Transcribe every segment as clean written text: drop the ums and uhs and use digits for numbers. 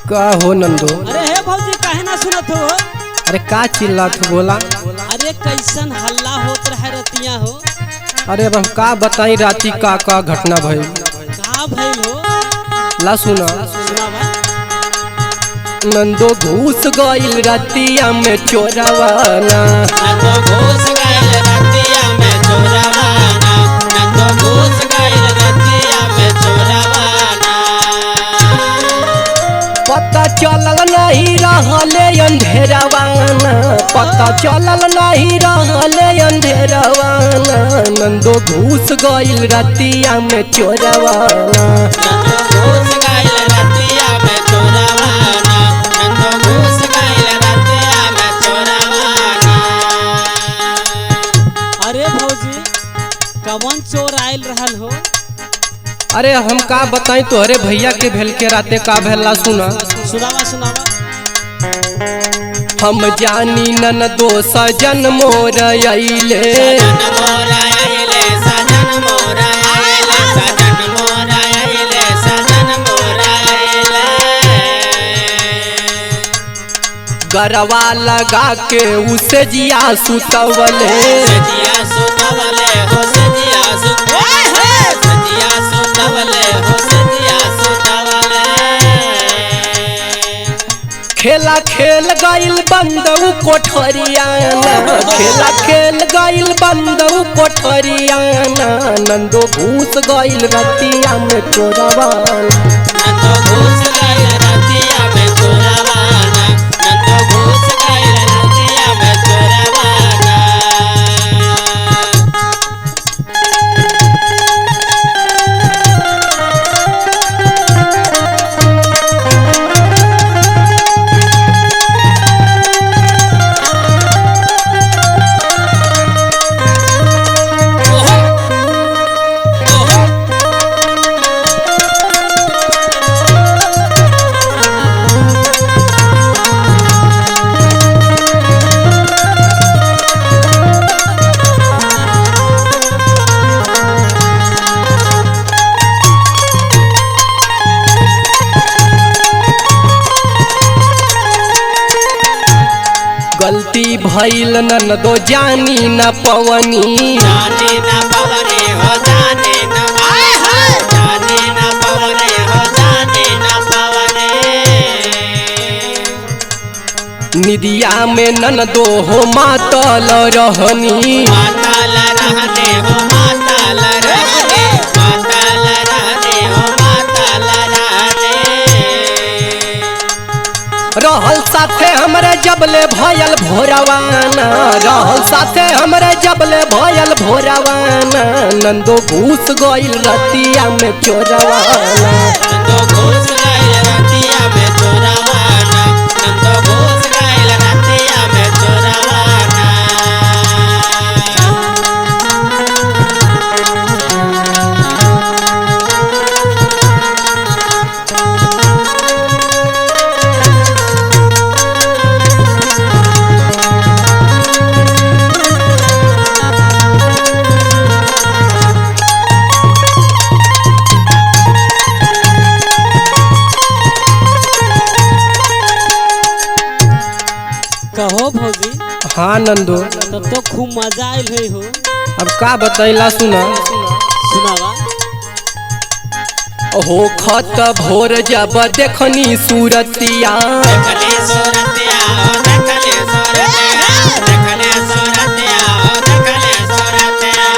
का हो नंदो? अरे हे भौजी काहे ना सुनत हो? अरे का चिल्लात हो बोला? अरे कैसन हल्ला होत रहे रतिया हो? अरे अब हम का बताई राती का घटना भइल। का भइल हो? ला सुना। सुनावा। नंदो घुस गइल रतिया में चोरवाना। नंदो घुस गइल रतिया में चोरवाना। नंदो घुस गइल रतिया में चोरवाना। पता चलल नहीं रहले अंधेरवाना। पता चलल नहीं रहले अंधेरवाना। नंदो घुस गइल रतिया में चोरवाना। नंदो घुस गइल रतिया में चोरवाना। नंदो घुस गइल रतिया में चोरवाना। अरे भौजी कौन चोर आइल रहल हो? अरे हम का बताई तोहरे भैया के भेल के राते का भेला सुना। सुनावा सुनावा। हम जानी ननदो सजन मोर अइले। सजन मोर आइले, सजन मोर आइले, सजन मोर आइले, सजन मोर आइले। गरवा लगा के उसे जिया सुतवले। सजिया सुतवले हो, सजिया सुतवले, सजिया सुतवले हो, सजिया सुतवले। खेला खेल गइल बंदऊ कोठरियाना। खेला खेल गइल बंदऊ कोठरियाना। नंदो घुस गइल रतिया में चोरवाना। नंदो घुस गइल रतिया में चोरवाना। नंदो घुस गइल रतिया में चोरवाना। गलती भइल ननदो जानी न पवनी। जाने ना पवने हो, जाने ना आए हाय, जाने ना पवने हो, जाने ना पवने। निदिया में ननदो हो मातल रहनी। माताल रहने हो, माताल रहने, माताल रहने हो, माताल रहने। रहल साथे हमरे जबले भयल भोरवाना। रहल साथे हमरे जबले भयल भोरवाना। नंदो घुस गइल रतिया में चोरवाना। नंदो घुस गइल रतिया में चोरवाना। नंदो घुस गइल रतिया में चोरवाना। कहो भौजी। हाँ नंदो। तब तो खूब मजा आयल है हो। अब का बताइला सुना। सुनावा। हो खत भोर जब देखनी सूरतिया। देखले सोरतिया हो, देखले सोरतिया, देखले सोरतिया हो, देखले सोरतिया।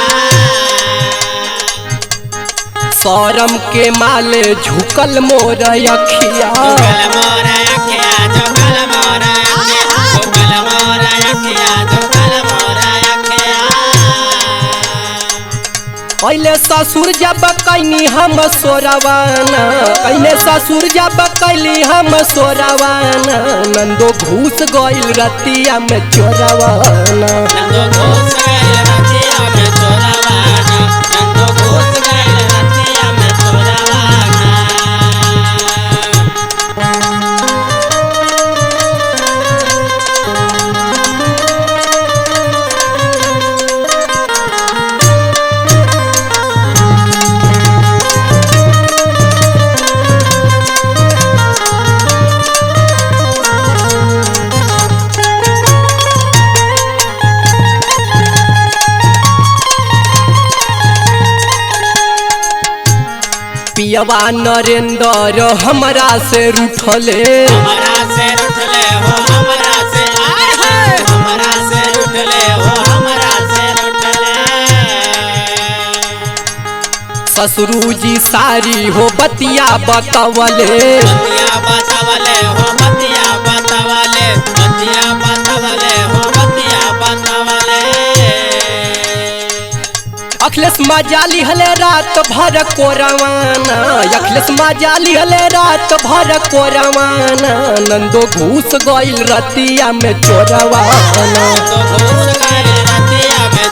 शरम के माले झुकल मोर अखिया। झुकल मोर अखिया, झुकल मोर अखिया, झुकल मोर अखिया, झुकल मोर अखिया। पहले ससुर जब कैनी हम सोरवाना। पहले ससुर जब कैली हम सोरवाना। नंदो घुस गइल रतिया में चोरवाना। नंदो घुस गइल रतिया में चोरवाना। नंदो घुस गइल रतिया में चोरवाना। पियवा नरेंद्र हमरा से रूठले हमरा से रूठले हो हमरा से आए हाय हमरा से रूठले हो हमरा से रूठले ससुरू जी सारी हो बतिया बतवले बतिया बतावले हो बतिया बतावले बतिया बतावले हो बतिया बतावले अखिलेश मजाली हले रात भर कोरवाना अखिलेश मजाली हले रात भर कोरवाना नंदो घुस गइल रतिया में चोरवाना तो घुस गइल रतिया में